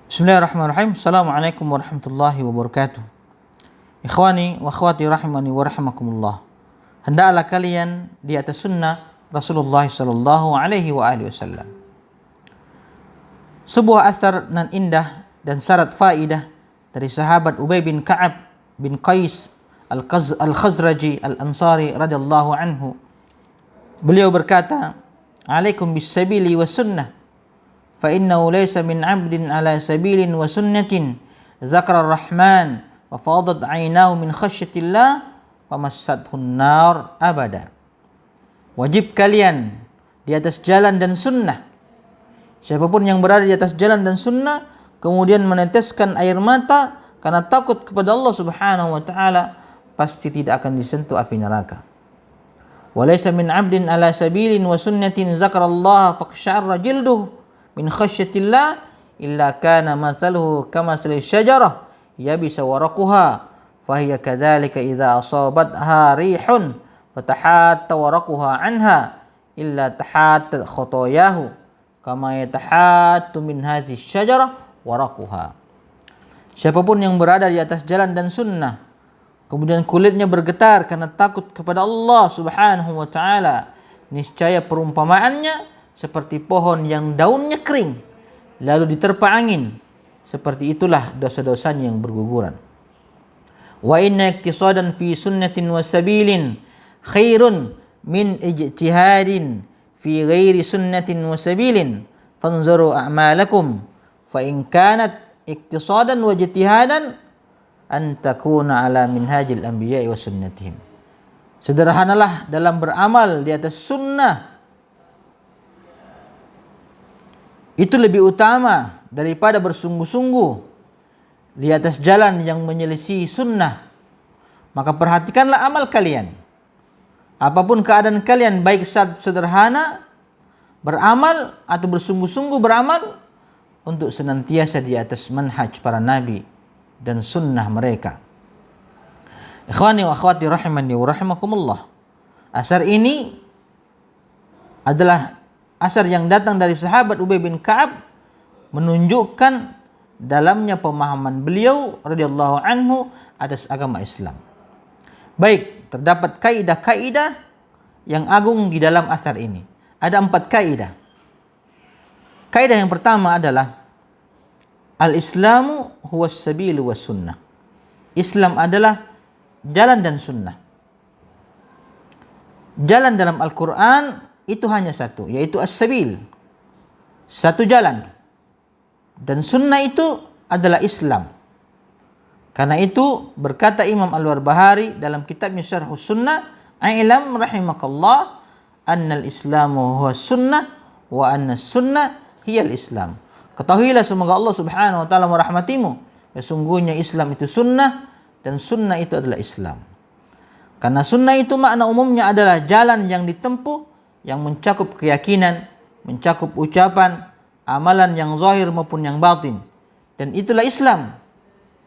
Bismillahirrahmanirrahim. Assalamualaikum warahmatullahi wabarakatuh. Ikhwani wa akhwati rahimani wa rahimakumullah. Hendaklah kalian di atas sunnah Rasulullah sallallahu alaihi wa alihi wasallam. Sebuah asar nan indah dan syarat faidah dari sahabat Ubay bin Ka'ab bin Qais Al-Khazraji Al-Ansari radhiyallahu anhu. Beliau berkata, "Alaikum bis sabili was sunnah. فإنه ليس من عبد على سبيل وسنة ذكر الرحمن وفاضت عيناه من خشية الله ومسته النار أبدا." Wajib kalian di atas jalan dan sunnah. Siapapun yang berada di atas jalan dan sunnah kemudian meneteskan air mata karena takut kepada Allah Subhanahu wa taala, pasti tidak akan disentuh api neraka. Walaysa min 'abdin ala sabilin wa sunnatin dzakarallaha faqsha'arra jilduhu min khasyatillah illa kana mathaluhu kamathali syajarah yabisa waraquha fahiya kadzalika idza asabatha rihun fatahatta waraquha anha illa tahatta khotoyahu kama yatahattu min hadhihi syajarah waraquha. Siapapun yang berada di atas jalan dan sunnah kemudian kulitnya bergetar karena takut kepada Allah Subhanahu wa taala, niscaya perumpamaannya seperti pohon yang daunnya kering lalu diterpa angin, seperti itulah dosa-dosanya yang berguguran. Wa inna iktisadan fi sunnatin wa sabilin khairun min ijtihadin fi ghairi sunnatin wa sabilin tanzuru a'malakum fa in kanat iktisadan wa ijtihadan an takuna ala minhajil anbiya'i wa sunnatihim. Sederhanalah dalam beramal di atas sunnah, itu lebih utama daripada bersungguh-sungguh di atas jalan yang menyelisih sunnah. Maka perhatikanlah amal kalian. Apapun keadaan kalian, baik sederhana beramal atau bersungguh-sungguh beramal, untuk senantiasa di atas manhaj para nabi dan sunnah mereka. Ikhwani wa akhwati rahimani wa rahimakumullah. Asar ini adalah asar yang datang dari sahabat Ubay bin Ka'ab, menunjukkan dalamnya pemahaman beliau radhiyallahu anhu atas agama Islam. Baik, terdapat kaidah-kaidah yang agung di dalam asar ini. Ada 4 kaidah. Kaidah yang pertama adalah al-Islamu huwas sabilu was sunnah. Islam adalah jalan dan sunnah. Jalan dalam Al-Quran itu hanya satu, yaitu as-sabil, satu jalan. Dan sunnah itu adalah Islam. Karena itu berkata Imam Al-Barbahari dalam kitabnya Syarhus Sunnah, "Ailam rahimakallah annal islamu huwa sunnah wa anna sunnah hiyal islam." Ketahuilah semoga Allah Subhanahu wa taala merahmatimu, sesungguhnya Islam itu sunnah dan sunnah itu adalah Islam. Karena sunnah itu makna umumnya adalah jalan yang ditempuh yang mencakup keyakinan, mencakup ucapan, amalan yang zahir maupun yang batin. Dan itulah Islam.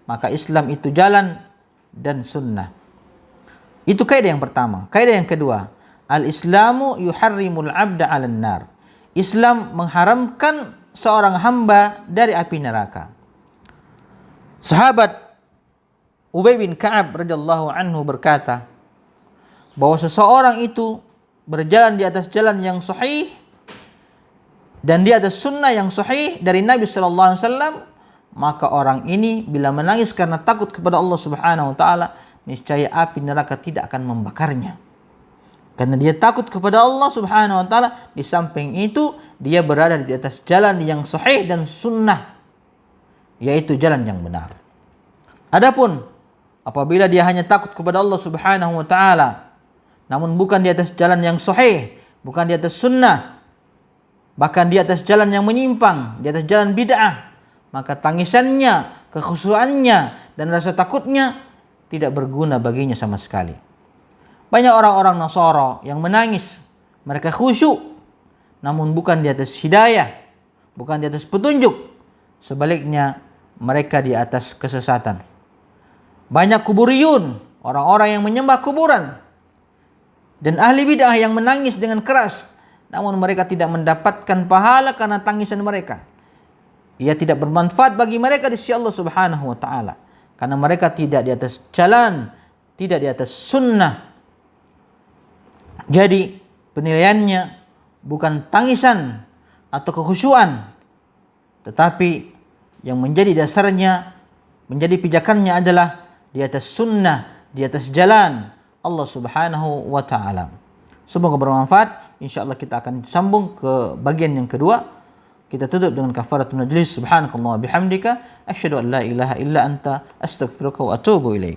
Maka Islam itu jalan dan sunnah. Itu kaidah yang pertama. Kaidah yang kedua, al-Islamu yuharrimul 'abda 'alan nar. Islam mengharamkan seorang hamba dari api neraka. Sahabat Ubay bin Ka'ab radhiyallahu anhu berkata bahwa seseorang itu berjalan di atas jalan yang sahih dan di atas sunnah yang sahih dari Nabi sallallahu alaihi wasallam, maka orang ini bila menangis karena takut kepada Allah Subhanahu wa taala, niscaya api neraka tidak akan membakarnya. Karena dia takut kepada Allah Subhanahu wa taala, di samping itu dia berada di atas jalan yang sahih dan sunnah, yaitu jalan yang benar. Adapun apabila dia hanya takut kepada Allah Subhanahu wa taala namun bukan di atas jalan yang sahih, bukan di atas sunnah, bahkan di atas jalan yang menyimpang, di atas jalan bid'ah, maka tangisannya, kekhusyuannya, dan rasa takutnya tidak berguna baginya sama sekali. Banyak orang-orang Nasara yang menangis, mereka khusyuk, namun bukan di atas hidayah, bukan di atas petunjuk. Sebaliknya, mereka di atas kesesatan. Banyak kuburiyun, orang-orang yang menyembah kuburan, dan ahli bid'ah yang menangis dengan keras, namun mereka tidak mendapatkan pahala karena tangisan mereka. ia tidak bermanfaat bagi mereka di sisi Allah Subhanahu wa taala, karena mereka tidak di atas jalan, tidak di atas sunnah. Jadi penilaiannya bukan tangisan atau kekhusyuan, tetapi yang menjadi dasarnya, menjadi pijakannya adalah di atas sunnah, di atas jalan Allah Subhanahu wa taala. Semoga bermanfaat. Insyaallah kita akan sambung ke bagian yang kedua. Kita tutup dengan kafaratul majlis. Subhanakallah bihamdika asyhadu an la ilaha illa anta astaghfiruka wa atubu ilaik.